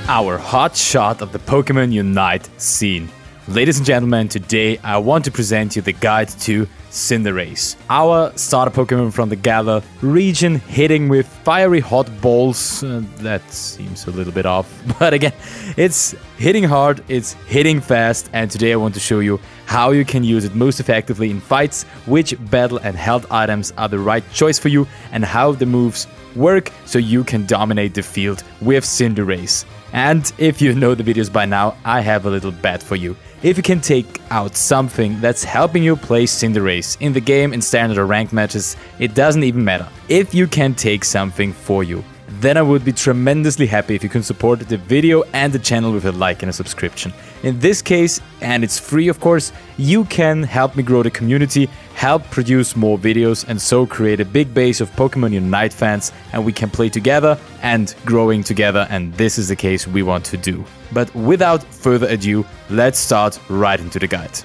our hot shot of the Pokemon Unite scene. Ladies and gentlemen, today I want to present you the guide to Cinderace, our starter Pokemon from the Galar region, hitting with fiery hot balls. That seems a little bit off, but again, it's hitting hard, it's hitting fast, and today I want to show you how you can use it most effectively in fights, which battle and health items are the right choice for you, and how the moves work so you can dominate the field with Cinderace. And if you know the videos by now, I have a little bet for you. If you can take out something that's helping you play Cinderace in the game, in standard or ranked matches, it doesn't even matter. If you can take something for you, then I would be tremendously happy if you can support the video and the channel with a like and a subscription. In this case, and it's free of course, you can help me grow the community, help produce more videos, and so create a big base of Pokemon Unite fans, and we can play together and growing together, and this is the case we want to do. But without further ado, let's start right into the guide.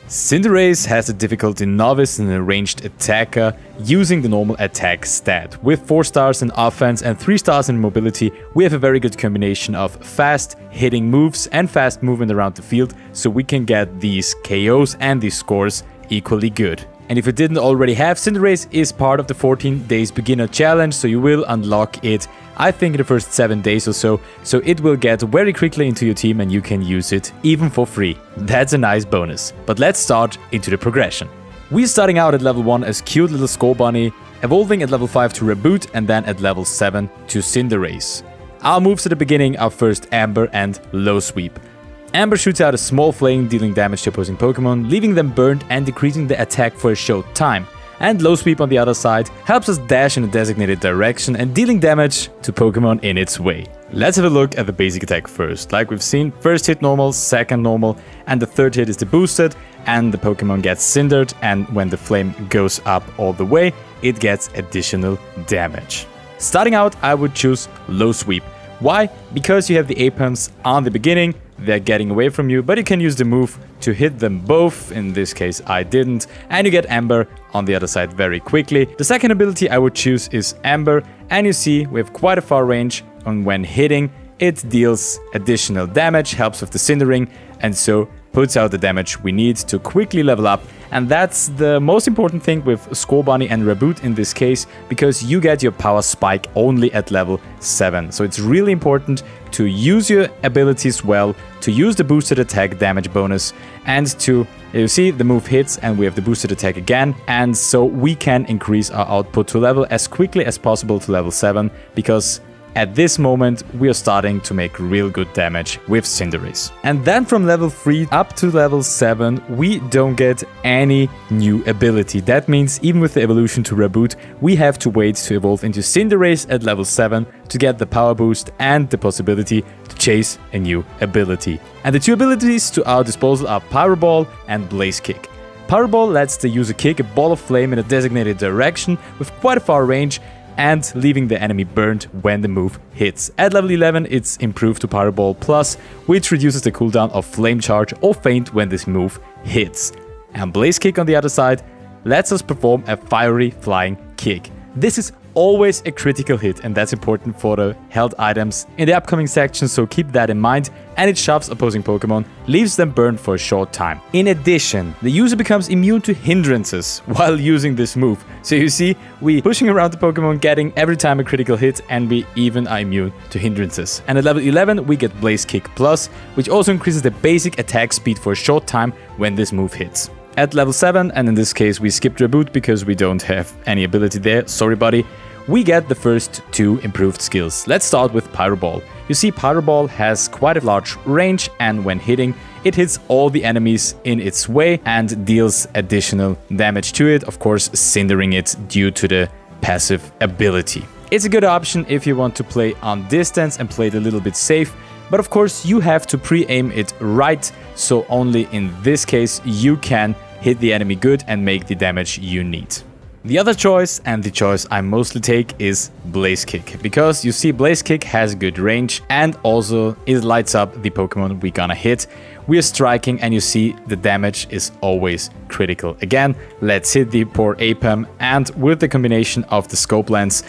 Cinderace has a difficulty Novice and a ranged attacker using the normal attack stat. With 4 stars in offense and 3 stars in mobility, we have a very good combination of fast hitting moves and fast movement around the field, so we can get these KOs and these scores equally good. And if you didn't already have, Cinderace is part of the 14 days beginner challenge, so you will unlock it, I think, in the first 7 days or so it will get very quickly into your team and you can use it even for free. That's a nice bonus. But let's start into the progression. We're starting out at level 1 as cute little Scorbunny, evolving at level 5 to Reboot, and then at level 7 to Cinderace. Our moves at the beginning are first Amber and Low Sweep. Amber shoots out a small flame, dealing damage to opposing Pokemon, leaving them burned and decreasing the attack for a short time. And Low Sweep on the other side helps us dash in a designated direction and dealing damage to Pokemon in its way. Let's have a look at the basic attack first. Like we've seen, first hit normal, second normal, and the third hit is the boosted, and the Pokemon gets cindered, and when the flame goes up all the way, it gets additional damage. Starting out, I would choose Low Sweep. Why? Because you have the A-pumps on the beginning, they're getting away from you, but you can use the move to hit them both. In this case, I didn't, and you get Amber on the other side very quickly. The second ability I would choose is Amber, and you see we have quite a far range, and when hitting, it deals additional damage, helps with the cindering, and so puts out the damage we need to quickly level up. And that's the most important thing with Scorbunny and Reboot in this case, because you get your power spike only at level 7. So it's really important to use your abilities well, to use the boosted attack damage bonus, and to, you see, the move hits and we have the boosted attack again, and so we can increase our output to level as quickly as possible to level 7, because at this moment, we are starting to make real good damage with Cinderace. And then from level 3 up to level 7, we don't get any new ability. That means even with the evolution to Reboot, we have to wait to evolve into Cinderace at level 7 to get the power boost and the possibility to chase a new ability. And the 2 abilities to our disposal are Pyro Ball and Blaze Kick. Pyro Ball lets the user kick a ball of flame in a designated direction with quite a far range, and leaving the enemy burned when the move hits. At level 11, it's improved to Pyro Ball Plus, which reduces the cooldown of Flame Charge or Feint when this move hits. And Blaze Kick on the other side lets us perform a fiery flying kick. This is always a critical hit, and that's important for the health items in the upcoming section, so keep that in mind. And it shoves opposing Pokemon, leaves them burned for a short time. In addition, the user becomes immune to hindrances while using this move. So you see, we pushing around the Pokemon, getting every time a critical hit, and we even are immune to hindrances. And at level 11, we get Blaze Kick Plus, which also increases the basic attack speed for a short time when this move hits. At level 7, and in this case we skipped Reboot because we don't have any ability there, sorry buddy, we get the first 2 improved skills. Let's start with Pyro Ball. You see, Pyro Ball has quite a large range, and when hitting, it hits all the enemies in its way and deals additional damage to it, of course cindering it due to the passive ability. It's a good option if you want to play on distance and play it a little bit safe, but of course you have to pre-aim it right, so only in this case you can hit the enemy good and make the damage you need. The other choice, and the choice I mostly take, is Blaze Kick, because you see Blaze Kick has good range and also it lights up the Pokemon we're gonna hit. We are striking and you see the damage is always critical. Again, let's hit the poor Apam, and with the combination of the scope lens,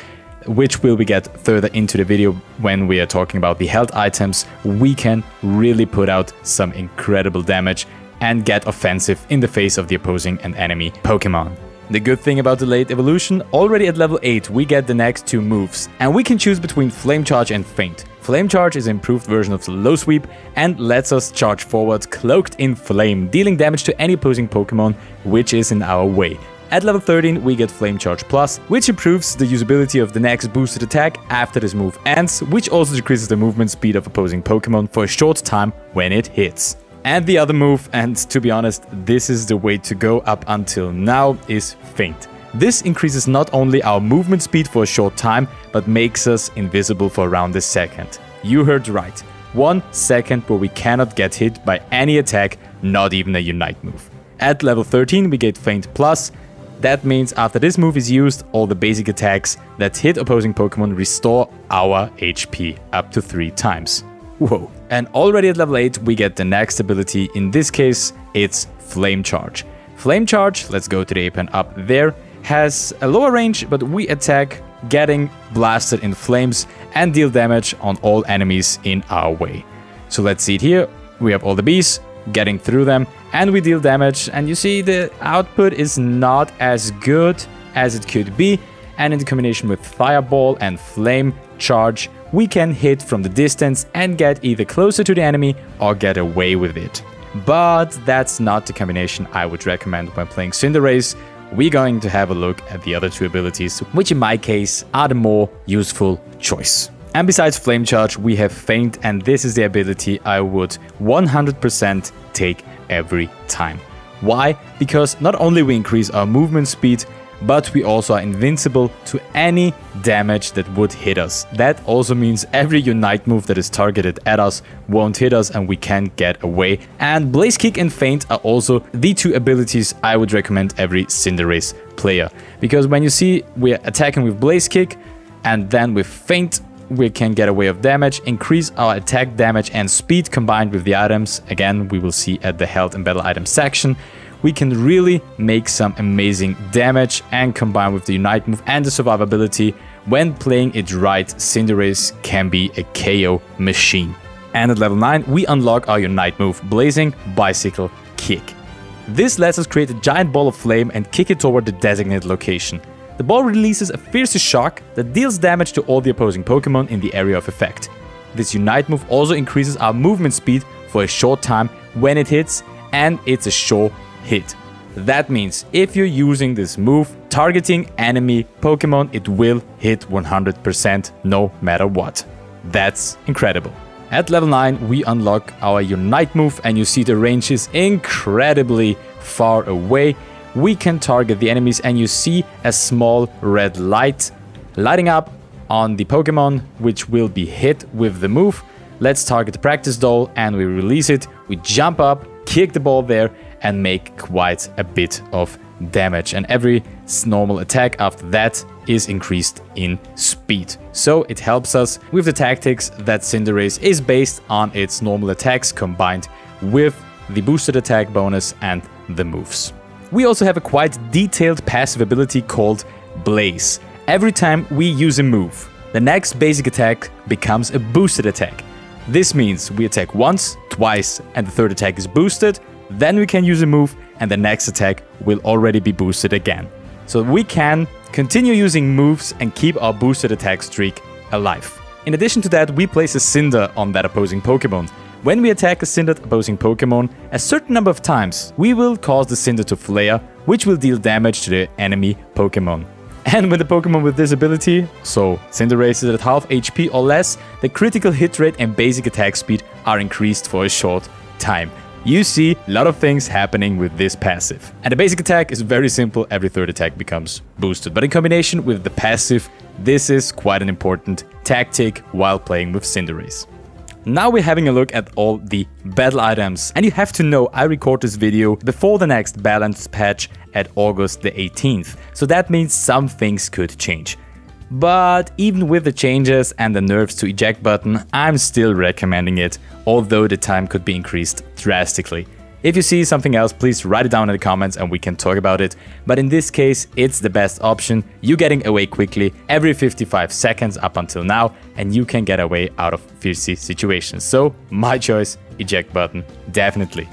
which will we get further into the video when we are talking about the health items, we can really put out some incredible damage and get offensive in the face of the opposing and enemy Pokemon. The good thing about the late evolution, already at level 8 we get the next 2 moves, and we can choose between Flame Charge and Feint. Flame Charge is an improved version of the low sweep and lets us charge forward cloaked in flame, dealing damage to any opposing Pokemon which is in our way. At level 13 we get Flame Charge Plus, which improves the usability of the next boosted attack after this move ends, which also decreases the movement speed of opposing Pokemon for a short time when it hits. And the other move, and to be honest, this is the way to go up until now, is Feint. This increases not only our movement speed for a short time, but makes us invisible for around a second. You heard right. 1 second where we cannot get hit by any attack, not even a Unite move. At level 13 we get Feint Plus. That means after this move is used, all the basic attacks that hit opposing Pokemon restore our HP up to 3 times. Whoa. And already at level 8 we get the next ability, in this case it's Flame Charge. Flame Charge, let's go to the ape and up there, has a lower range, but we attack getting blasted in flames and deal damage on all enemies in our way. So let's see it here, we have all the bees, getting through them, and we deal damage, and you see the output is not as good as it could be, and in combination with Fireball and Flame Charge, we can hit from the distance and get either closer to the enemy or get away with it. But that's not the combination I would recommend when playing Cinderace. We're going to have a look at the other 2 abilities, which in my case are the more useful choice. And besides Flame Charge, we have Feint, and this is the ability I would 100% take every time. Why? Because not only we increase our movement speed, but we also are invincible to any damage that would hit us. That also means every Unite move that is targeted at us won't hit us and we can get away. And Blaze Kick and Feint are also the 2 abilities I would recommend every Cinderace player. Because when you see we're attacking with Blaze Kick and then with Feint, we can get away of damage, increase our attack damage and speed combined with the items. Again, we will see at the health and battle item section. We can really make some amazing damage, and combined with the Unite move and the survivability, when playing it right, Cinderace can be a KO machine. And at level 9 we unlock our Unite move, Blazing Bicycle Kick. This lets us create a giant ball of flame and kick it toward the designated location. The ball releases a fierce shock that deals damage to all the opposing Pokemon in the area of effect. This Unite move also increases our movement speed for a short time when it hits, and it's a sure hit. That means if you're using this move targeting enemy Pokemon, it will hit 100% no matter what. That's incredible. At level 9 we unlock our Unite move, and you see the range is incredibly far away. We can target the enemies, and you see a small red light lighting up on the Pokemon which will be hit with the move. Let's target the practice doll and we release it. We jump up, kick the ball there and make quite a bit of damage, and every normal attack after that is increased in speed. So it helps us with the tactics that Cinderace is based on its normal attacks combined with the boosted attack bonus and the moves. We also have a quite detailed passive ability called Blaze. Every time we use a move, the next basic attack becomes a boosted attack. This means we attack once, twice, and the third attack is boosted. Then we can use a move and the next attack will already be boosted again. So we can continue using moves and keep our boosted attack streak alive. In addition to that, we place a Cinder on that opposing Pokemon. When we attack a cindered opposing Pokemon a certain number of times, we will cause the Cinder to flare, which will deal damage to the enemy Pokemon. And with the Pokemon with this ability, so Cinderace is at half HP or less, the critical hit rate and basic attack speed are increased for a short time. You see a lot of things happening with this passive. And the basic attack is very simple, every third attack becomes boosted. But in combination with the passive, this is quite an important tactic while playing with Cinderace. Now we're having a look at all the battle items, and you have to know I record this video before the next balance patch at August the 18th, so that means some things could change. But even with the changes and the nerfs to eject button, I'm still recommending it, although the time could be increased drastically. If you see something else, please write it down in the comments and we can talk about it. But in this case, it's the best option. You getting away quickly every 55 seconds up until now, and you can get away out of fierce situations. So my choice, eject button, definitely.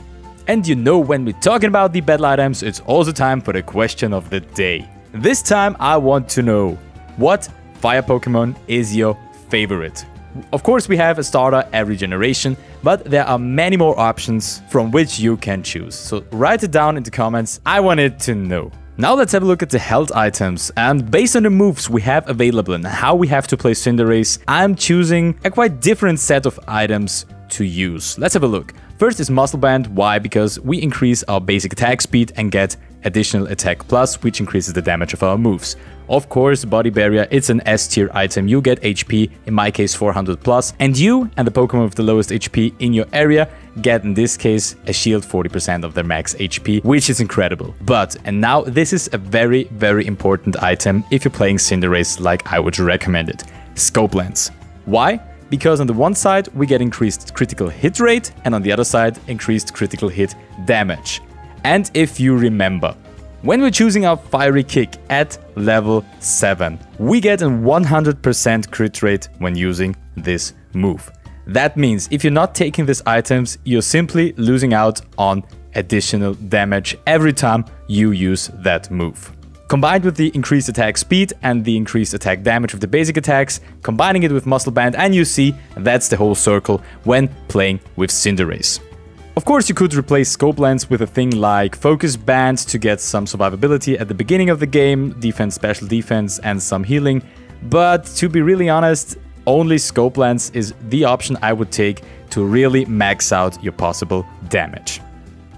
And you know, when we're talking about the battle items, it's also time for the question of the day. This time I want to know, what fire Pokemon is your favorite? Of course, we have a starter every generation, but there are many more options from which you can choose. So write it down in the comments. I wanted to know. Now let's have a look at the health items, and based on the moves we have available and how we have to play Cinderace, I'm choosing a quite different set of items to use. Let's have a look. First is Muscle Band. Why? Because we increase our basic attack speed and get additional attack plus, which increases the damage of our moves. Of course, Body Barrier, it's an S tier item. You get HP, in my case 400 plus, and you and the Pokemon with the lowest HP in your area get, in this case, a shield 40% of their max HP, which is incredible. But, and now this is a very, very important item if you're playing Cinderace like I would recommend it. Scope Lens. Why? Because on the one side we get increased critical hit rate, and on the other side increased critical hit damage. And if you remember, when we're choosing our Fiery Kick at level 7, we get a 100% crit rate when using this move. That means if you're not taking these items, you're simply losing out on additional damage every time you use that move. Combined with the increased attack speed and the increased attack damage of the basic attacks, combining it with Muscle Band, and you see, that's the whole circle when playing with Cinderace. Of course, you could replace Scope Lens with a thing like Focus Band to get some survivability at the beginning of the game, defense, special defense, and some healing. But to be really honest, only Scope Lens is the option I would take to really max out your possible damage.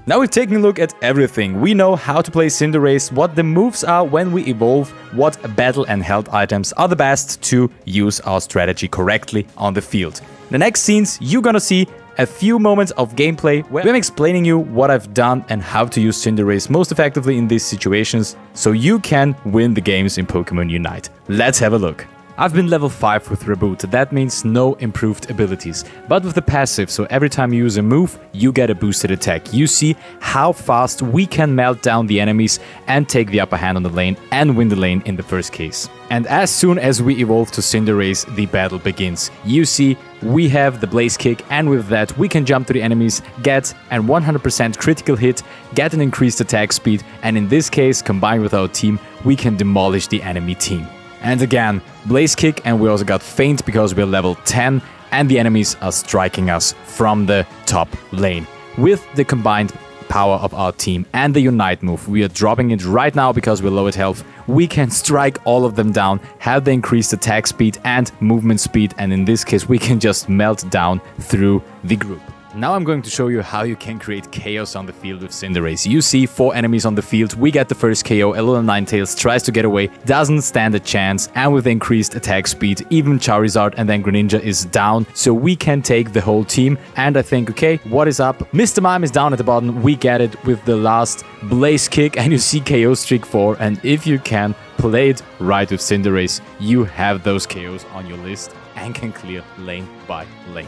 Now we've taken a look at everything. We know how to play Cinderace, what the moves are when we evolve, what battle and health items are the best to use our strategy correctly on the field. In the next scenes, you're gonna see a few moments of gameplay where I'm explaining you what I've done and how to use Cinderace most effectively in these situations, so you can win the games in Pokemon Unite. Let's have a look. I've been level 5 with Reboot, that means no improved abilities, but with the passive, so every time you use a move, you get a boosted attack. You see how fast we can melt down the enemies and take the upper hand on the lane and win the lane in the first case. And as soon as we evolve to Cinderace, the battle begins. You see, we have the Blaze Kick, and with that we can jump to the enemies, get a 100% critical hit, get an increased attack speed, and in this case, combined with our team, we can demolish the enemy team. And again, Blaze Kick, and we also got Feint because we're level 10 and the enemies are striking us from the top lane. With the combined power of our team and the Unite move, we are dropping it right now because we're low at health. We can strike all of them down, have the increased attack speed and movement speed, and in this case we can just melt down through the group. Now I'm going to show you how you can create chaos on the field with Cinderace. You see 4 enemies on the field, we get the first KO, a little Ninetales tries to get away, doesn't stand a chance, and with the increased attack speed, even Charizard and then Greninja is down, so we can take the whole team, and I think, okay, what is up? Mr. Mime is down at the bottom, we get it with the last Blaze Kick, and you see KO streak 4, and if you can play it right with Cinderace, you have those KOs on your list and can clear lane by lane.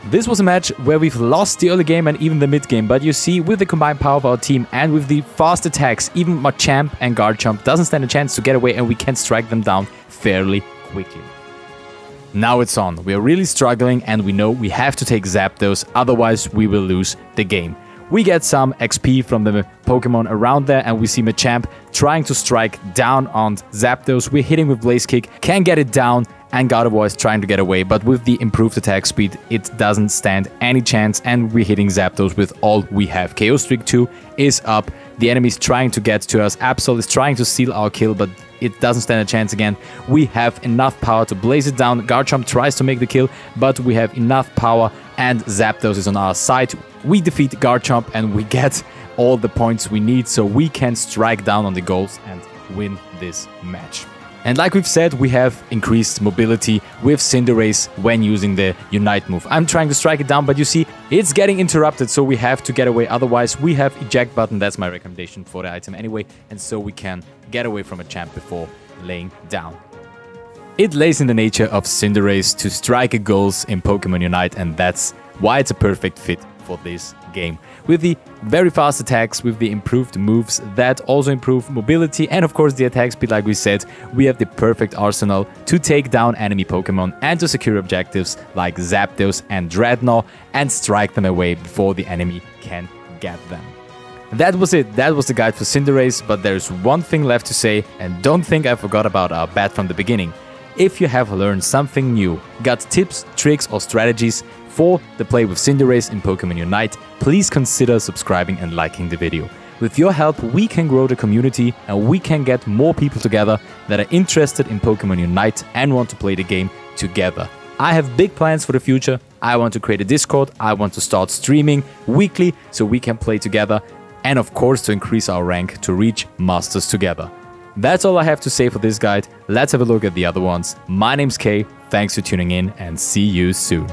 This was a match where we've lost the early game and even the mid game, but you see, with the combined power of our team and with the fast attacks, even Machamp and Garchomp doesn't stand a chance to get away, and we can strike them down fairly quickly. Now it's on. We are really struggling and we know we have to take Zapdos, otherwise we will lose the game. We get some XP from the Pokemon around there, and we see Machamp trying to strike down on Zapdos. We're hitting with Blaze Kick, can get it down, and Gardevoir is trying to get away, but with the improved attack speed, it doesn't stand any chance, and we're hitting Zapdos with all we have. KO Streak 2 is up. The enemy's trying to get to us. Absol is trying to steal our kill, but it doesn't stand a chance again. We have enough power to blaze it down. Garchomp tries to make the kill, but we have enough power, and Zapdos is on our side. We defeat Garchomp, and we get all the points we need, so we can strike down on the goals and win this match. And like we've said, we have increased mobility with Cinderace when using the Unite move. I'm trying to strike it down, but you see, it's getting interrupted, so we have to get away. Otherwise, we have eject button. That's my recommendation for the item anyway. And so we can get away from a champ before laying down. It lays in the nature of Cinderace to strike goals in Pokemon Unite, and that's why it's a perfect fit for this game. With the very fast attacks, with the improved moves that also improve mobility, and of course the attack speed, like we said, we have the perfect arsenal to take down enemy Pokemon and to secure objectives like Zapdos and Dreadnought and strike them away before the enemy can get them. That was it. That was the guide for Cinderace, but there's one thing left to say, and don't think I forgot about our bet from the beginning. If you have learned something new, got tips, tricks or strategies for the play with Cinderace in Pokemon Unite, please consider subscribing and liking the video. With your help, we can grow the community and we can get more people together that are interested in Pokemon Unite and want to play the game together. I have big plans for the future. I want to create a Discord, I want to start streaming weekly so we can play together, and of course to increase our rank to reach Masters together. That's all I have to say for this guide. Let's have a look at the other ones. My name's Kay, thanks for tuning in and see you soon.